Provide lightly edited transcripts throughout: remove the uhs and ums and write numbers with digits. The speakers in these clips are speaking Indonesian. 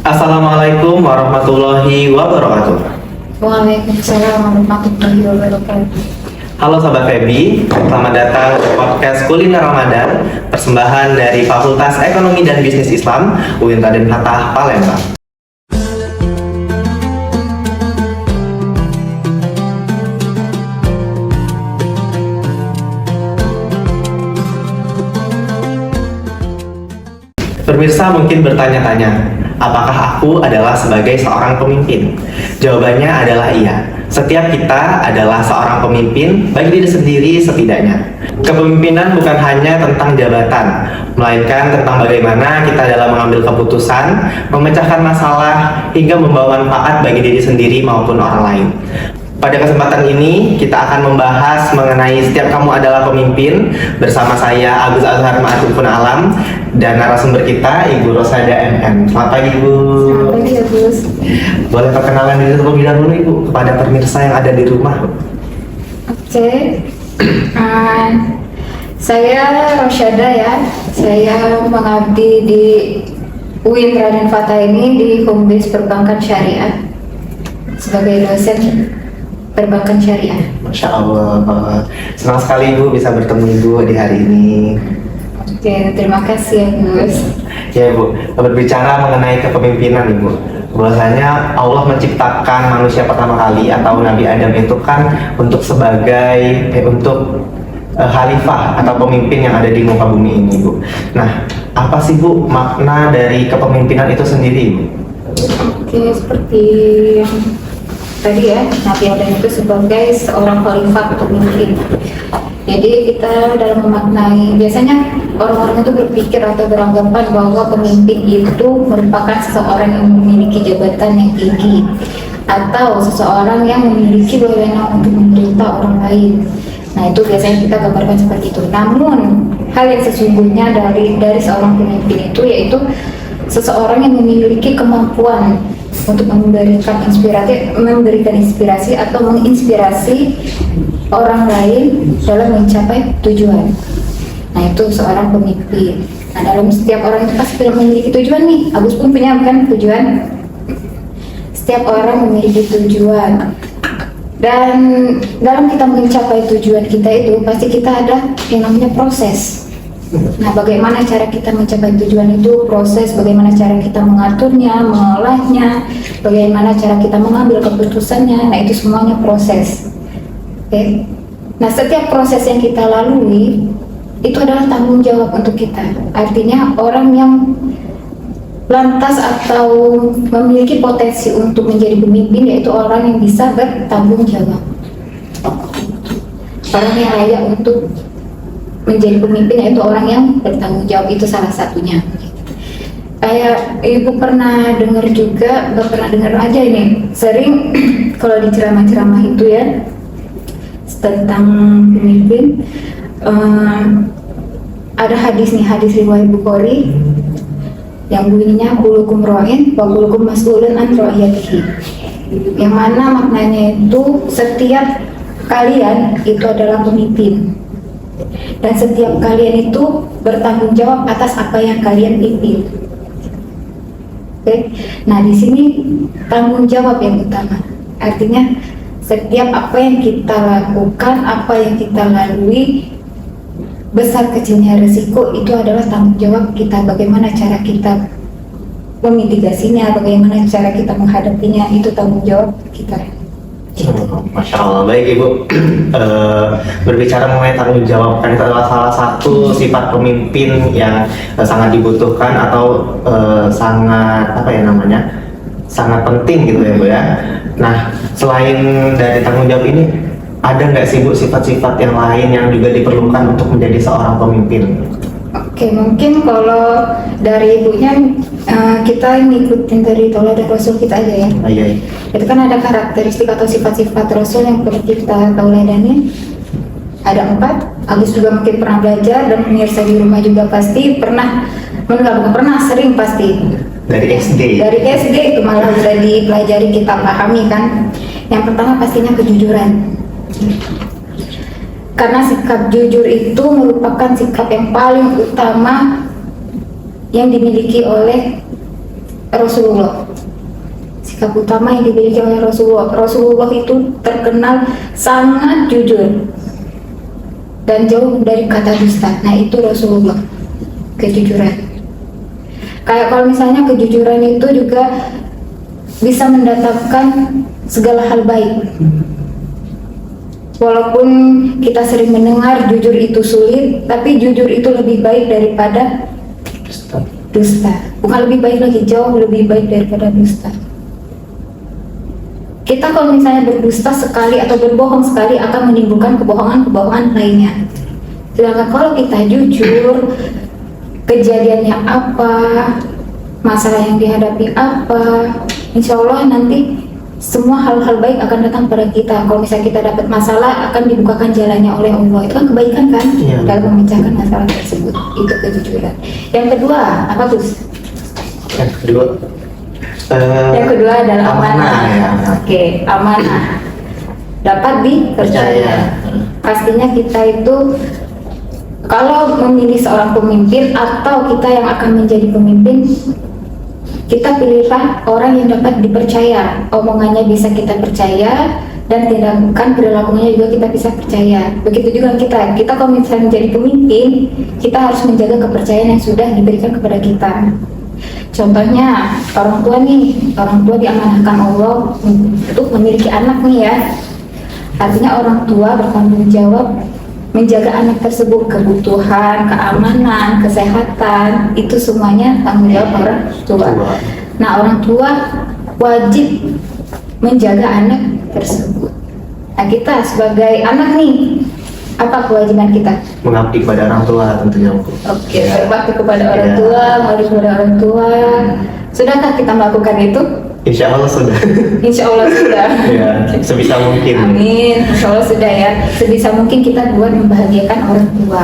Assalamualaikum warahmatullahi wabarakatuh. Waalaikumsalam warahmatullahi wabarakatuh. Halo Sobat Febi, selamat datang di podcast Kuliner Ramadan, persembahan dari Fakultas Ekonomi dan Bisnis Islam UIN Raden Fatah Palembang. Pemirsa mungkin bertanya-tanya, apakah aku adalah sebagai seorang pemimpin? Jawabannya adalah iya. Setiap kita adalah seorang pemimpin bagi diri sendiri setidaknya. Kepemimpinan bukan hanya tentang jabatan, melainkan tentang bagaimana kita dalam mengambil keputusan, memecahkan masalah, hingga membawa manfaat bagi diri sendiri maupun orang lain. Pada kesempatan ini, kita akan membahas mengenai setiap kamu adalah pemimpin bersama saya, Agus Azhar Ma'atufun Alam, dan narasumber kita, Ibu Rosada MM. Selamat pagi, Ibu. Selamat pagi, Agus. Boleh perkenalan diri terlebih dahulu, Ibu, kepada pemirsa yang ada di rumah. Oke. Saya Rosyada ya. Saya mengabdi di UIN Raden Fatah ini di Humbis Perbankan Syariah sebagai dosen perbankan syariah. Masya Allah, senang sekali Ibu bisa bertemu Ibu di hari ini. Oke, terima kasih ya Gus. Ya Ibu, berbicara mengenai kepemimpinan Ibu, bahwasanya Allah menciptakan manusia pertama kali atau Nabi Adam itu kan untuk sebagai khalifah atau pemimpin yang ada di muka bumi ini Ibu. Nah, apa sih Bu makna dari kepemimpinan itu sendiri Ibu? Oke, seperti yang tadi ya, Nabi Adam itu sebagai seorang khalifah atau pemimpin. Jadi kita dalam memaknai, biasanya orang-orang itu berpikir atau beranggapan bahwa pemimpin itu merupakan seseorang yang memiliki jabatan yang tinggi atau seseorang yang memiliki wewenang untuk memerintah orang lain. Nah, itu biasanya kita gambarkan seperti itu. Namun hal yang sesungguhnya dari seorang pemimpin itu yaitu seseorang yang memiliki kemampuan untuk memberikan inspirasi atau menginspirasi orang lain dalam mencapai tujuan. Nah, itu seorang pemimpin. Nah, dalam setiap orang itu pasti memiliki tujuan nih. Agus pun punya kan tujuan. Setiap orang memiliki tujuan. Dan dalam kita mencapai tujuan kita itu pasti kita ada yang namanya proses. Nah, bagaimana cara kita mencapai tujuan itu, proses bagaimana cara kita mengaturnya, mengolahnya, bagaimana cara kita mengambil keputusannya. Nah, itu semuanya proses. Oke. Nah, setiap proses yang kita lalui itu adalah tanggung jawab untuk kita. Artinya orang yang lantas atau memiliki potensi untuk menjadi pemimpin yaitu orang yang bisa bertanggung jawab. Orang yang layak untuk menjadi pemimpin yaitu orang yang bertanggung jawab, itu salah satunya. Kayak Ibu pernah dengar juga, gak pernah dengar aja ini, sering kalau di ceramah-ceramah itu ya tentang pemimpin, ada hadis riwayat Bukhari yang bunyinya kulukum ra'in wa kulukum mas'ulun an ra'iyatihi, yang mana maknanya itu setiap kalian itu adalah pemimpin dan setiap kalian itu bertanggung jawab atas apa yang kalian pimpin. Oke. Nah, di sini tanggung jawab yang utama. Artinya setiap apa yang kita lakukan, apa yang kita lalui, besar kecilnya resiko itu adalah tanggung jawab kita. Bagaimana cara kita memitigasinya, bagaimana cara kita menghadapinya, itu tanggung jawab kita. Masya Allah, baik Ibu. Berbicara mengenai tanggung jawab, kan itu adalah salah satu sifat pemimpin yang sangat dibutuhkan atau sangat sangat penting gitu ya Bu ya. Nah, selain dari tanggung jawab ini, ada nggak sih Bu sifat-sifat yang lain yang juga diperlukan untuk menjadi seorang pemimpin? Oke, mungkin kalau dari Ibunya kita ngikutin dari Tauladan Rasul kita aja ya. Iya. Itu kan ada karakteristik atau sifat-sifat Rasul yang perlu kita tauladanin. Ada 4. Agus juga mungkin pernah belajar dan pemirsa di rumah juga pasti pernah, bukan pernah, sering pasti. Dari SD. Dari SD itu malah udah dipelajari, kita pahami kan. Yang pertama pastinya kejujuran. Karena sikap jujur itu merupakan sikap yang paling utama yang dimiliki oleh Rasulullah. Sikap utama yang dimiliki oleh Rasulullah. Rasulullah itu terkenal sangat jujur dan jauh dari kata dusta. Nah itu Rasulullah, kejujuran. Kayak kalau misalnya kejujuran itu juga bisa mendatangkan segala hal baik. Walaupun kita sering mendengar jujur itu sulit, tapi jujur itu lebih baik daripada dusta. Bukan lebih baik lagi, jauh lebih baik daripada dusta. Kita kalau misalnya berdusta sekali atau berbohong sekali akan menimbulkan kebohongan-kebohongan lainnya. Sedangkan kalau kita jujur, kejadiannya apa, masalah yang dihadapi apa, insya Allah nanti semua hal-hal baik akan datang pada kita. Kalau misalnya kita dapat masalah, akan dibukakan jalannya oleh Allah. Itu kan kebaikan kan? Iya. Dalam memecahkan masalah tersebut. Itu kejujuran. Yang kedua, apa Gus? Yang kedua, Yang kedua adalah amanah. ya. Oke, amanah. Dapat dipercaya. Pastinya kita itu kalau memilih seorang pemimpin atau kita yang akan menjadi pemimpin, kita pilihlah orang yang dapat dipercaya. Omongannya bisa kita percaya dan tindakan perilakunya juga kita bisa percaya. Begitu juga kita kalau misalnya menjadi pemimpin, kita harus menjaga kepercayaan yang sudah diberikan kepada kita. Contohnya orang tua nih, orang tua diamanahkan Allah untuk memiliki anak nih ya. Artinya orang tua bertanggung jawab menjaga anak tersebut, kebutuhan, keamanan, kesehatan, itu semuanya tanggung jawab orang tua. Nah, orang tua wajib menjaga anak tersebut. Nah, kita sebagai anak nih, apa kewajiban kita? Mengabdi kepada orang tua tentunya. Oke, berbakti kepada orang tua, mengabdi kepada orang tua. Sudahkah kita melakukan itu? Insya Allah sudah. Insya Allah sudah. Ya, sebisa mungkin. Amin. Insya Allah sudah ya. Sebisa mungkin kita buat membahagiakan orang tua.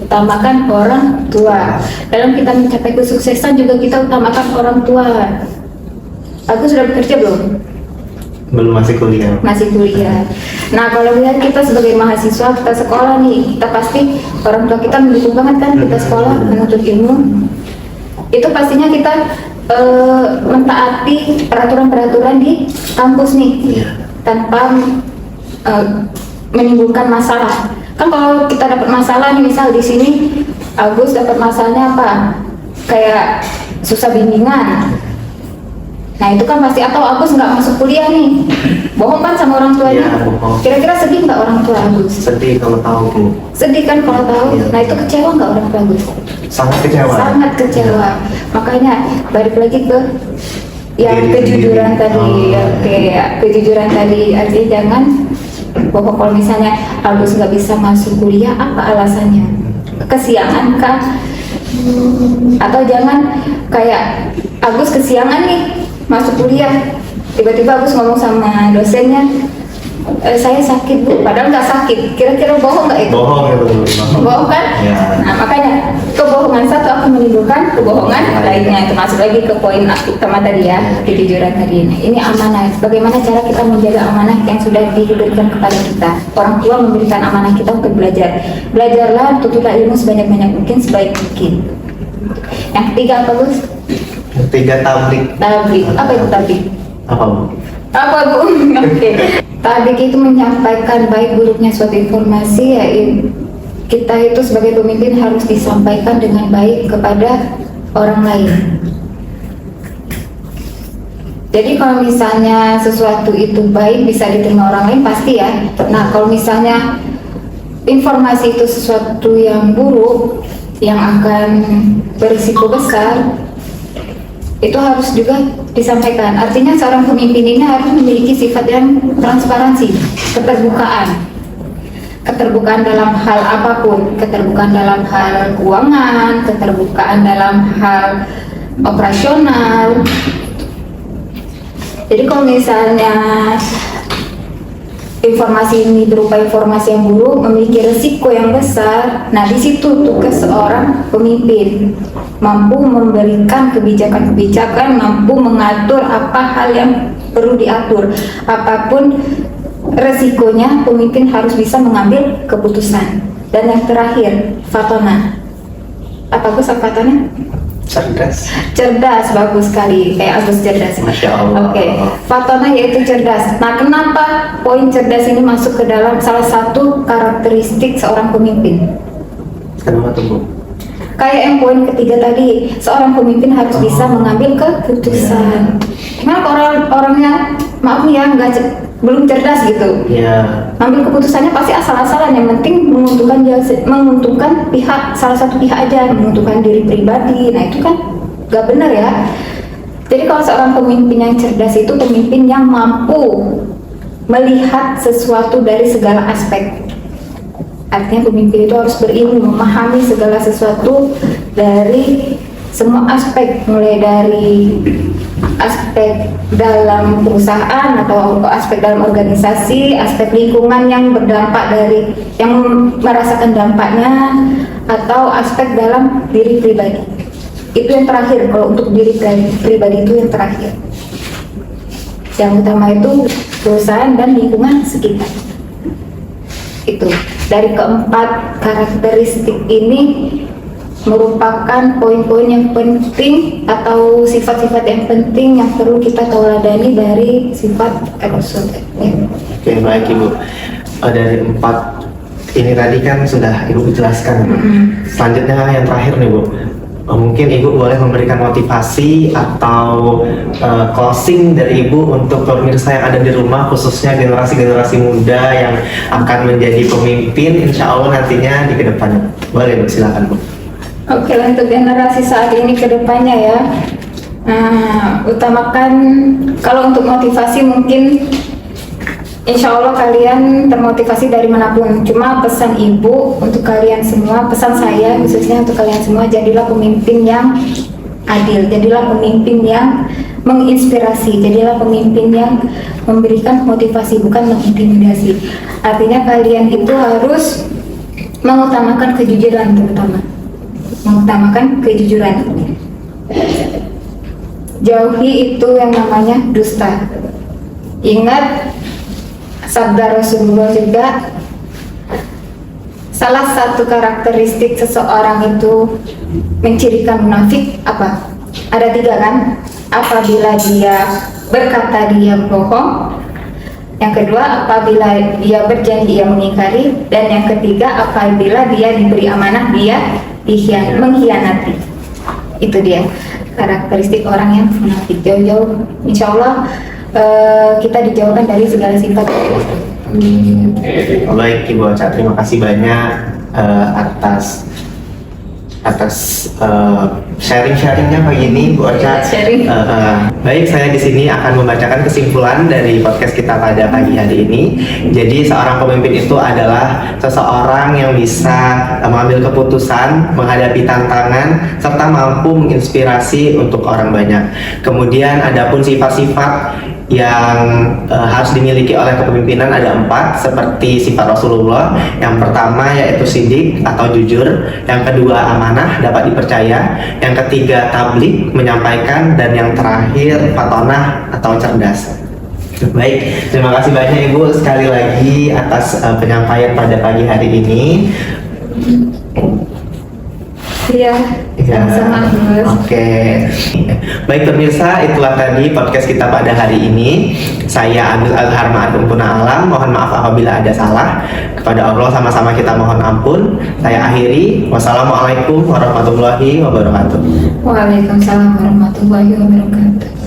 Utamakan orang tua. Dalam kita mencapai kesuksesan juga kita utamakan orang tua. Aku sudah bekerja belum? Belum, masih kuliah. Masih kuliah. Nah, kalau lihat kita sebagai mahasiswa, kita sekolah nih, kita pasti orang tua kita mendukung banget kan kita sekolah menuntut ilmu. Itu pastinya kita mentaati peraturan-peraturan di kampus nih, tanpa menimbulkan masalah. Kan kalau kita dapat masalah nih, misal di sini Agus dapat masalahnya apa? Kayak susah bimbingan. Nah itu kan pasti, atau Agus nggak masuk kuliah nih, bohong kan sama orang tuanya. Iya, bohong. Kira-kira sedih nggak orang tua Agus? Sedih kalau tahu, Bu. Sedih kan kalau tahu. Iya. Nah itu kecewa nggak orang tua Agus? Sangat kecewa. Sangat kecewa. Makanya balik lagi ke yang Diri kejujuran sendiri. tadi. Oh. Oke, ya, kejujuran tadi artinya jangan bohong. Kalau misalnya Agus nggak bisa masuk kuliah, apa alasannya? Kesiangan kah? Atau jangan kayak Agus kesiangan nih masuk kuliah, tiba-tiba Agus ngomong sama dosennya, saya sakit Bu, padahal nggak sakit. Kira-kira bohong nggak itu? Bohong ya, Bu. Bohong kan? Ya. Nah makanya kebohongan satu akan menimbulkan kebohongan lainnya. Itu masuk lagi ke poin utama tadi ya, kejujuran tadi. Nah, ini amanah. Bagaimana cara kita menjaga amanah yang sudah diberikan kepada kita? Orang tua memberikan amanah kita untuk belajar. Belajarlah, tuntutlah ilmu sebanyak-banyak mungkin, sebaik mungkin. Yang ketiga apa Gus? Ketiga, tablik. Tablik. Apa itu tablik? Apa, Bu? Apa Bu? Oke. Tablik itu menyampaikan baik buruknya suatu informasi, ya kita itu sebagai pemimpin harus disampaikan dengan baik kepada orang lain. Jadi kalau misalnya sesuatu itu baik bisa diterima orang lain pasti ya. Nah kalau misalnya informasi itu sesuatu yang buruk yang akan berisiko besar, itu harus juga disampaikan. Artinya seorang pemimpin ini harus memiliki sifat yang transparansi, keterbukaan dalam hal apapun, keterbukaan dalam hal keuangan, keterbukaan dalam hal operasional. Jadi kalau misalnya informasi ini berupa informasi yang buruk, memiliki resiko yang besar. Nah, di situ tugas seorang pemimpin, mampu memberikan kebijakan-kebijakan, mampu mengatur apa hal yang perlu diatur. Apapun resikonya, pemimpin harus bisa mengambil keputusan. Dan yang terakhir, fatonah. apa Gus angkatannya? Cerdas. Cerdas, bagus sekali. Kayak Agus cerdas. Masya Allah. Oke, Fatona yaitu cerdas. Nah, kenapa poin cerdas ini masuk ke dalam salah satu karakteristik seorang pemimpin? Kenapa tuh Bu? Kayak yang poin ketiga tadi, seorang pemimpin harus bisa mengambil keputusan. Gimana kalau orangnya, maaf nih ya, belum cerdas gitu. Ya. Ambil keputusannya pasti asal-asalan, yang penting menguntungkan pihak, salah satu pihak aja, menguntungkan diri pribadi. Nah itu kan gak benar ya. Jadi kalau seorang pemimpin yang cerdas itu pemimpin yang mampu melihat sesuatu dari segala aspek. Artinya pemimpin itu harus berilmu, memahami segala sesuatu dari semua aspek, mulai dari aspek dalam perusahaan atau aspek dalam organisasi, aspek lingkungan yang berdampak dari yang merasakan dampaknya, atau aspek dalam diri pribadi. Itu yang terakhir. Kalau untuk diri pribadi itu yang terakhir. Yang utama itu perusahaan dan lingkungan sekitar. Itu dari keempat karakteristik ini merupakan poin-poin yang penting atau sifat-sifat yang penting yang perlu kita tauladani dari sifat Rasul. Oke, baik Ibu. Dari 4 ini tadi kan sudah Ibu jelaskan. Selanjutnya yang terakhir nih Bu. Mungkin Ibu boleh memberikan motivasi atau closing dari Ibu untuk pemirsa yang ada di rumah, khususnya generasi-generasi muda yang akan menjadi pemimpin insya Allah nantinya di kedepannya. Boleh Bu, silakan Bu. Oke, untuk generasi saat ini ke depannya ya, utamakan, kalau untuk motivasi mungkin insya Allah kalian termotivasi dari manapun. Cuma pesan ibu untuk kalian semua, pesan saya khususnya untuk kalian semua, jadilah pemimpin yang adil, jadilah pemimpin yang menginspirasi, jadilah pemimpin yang memberikan motivasi, bukan mengintimidasi. Artinya kalian itu harus mengutamakan kejujuran, terutama mengutamakan kejujuran. Jauhi itu yang namanya dusta. Ingat sabda Rasulullah juga, salah satu karakteristik seseorang itu mencirikan munafik apa? Ada 3 kan? Apabila dia berkata dia bohong, yang kedua apabila dia berjanji dia mengingkari, dan yang ketiga apabila dia diberi amanah dia mengkhianati. Itu dia karakteristik orang yang munafik. Jauh-jauh insya Allah kita dijauhkan dari segala sifat. Baik Ibu Ocha, terima kasih banyak atas sharing-sharingnya pagi ini Bu Ocha. Sharing. Baik, saya di sini akan membacakan kesimpulan dari podcast kita pada pagi hari ini. Jadi seorang pemimpin itu adalah seseorang yang bisa mengambil keputusan, menghadapi tantangan, serta mampu menginspirasi untuk orang banyak. Kemudian adapun sifat-sifat yang harus dimiliki oleh kepemimpinan ada 4, seperti sifat Rasulullah. Yang pertama yaitu sidik atau jujur, yang kedua amanah, dapat dipercaya, yang ketiga tablik, menyampaikan, dan yang terakhir fatonah atau cerdas. Baik, terima kasih banyak Ibu sekali lagi atas penyampaian pada pagi hari ini. Iya, sama-sama Gus. Oke. Baik pemirsa, itulah tadi podcast kita pada hari ini. Saya Agus Azhar Ma'adum Puna Alam. Mohon maaf apabila ada salah. Kepada Allah sama-sama kita mohon ampun. Saya akhiri. Wassalamualaikum warahmatullahi wabarakatuh. Waalaikumsalam warahmatullahi wabarakatuh.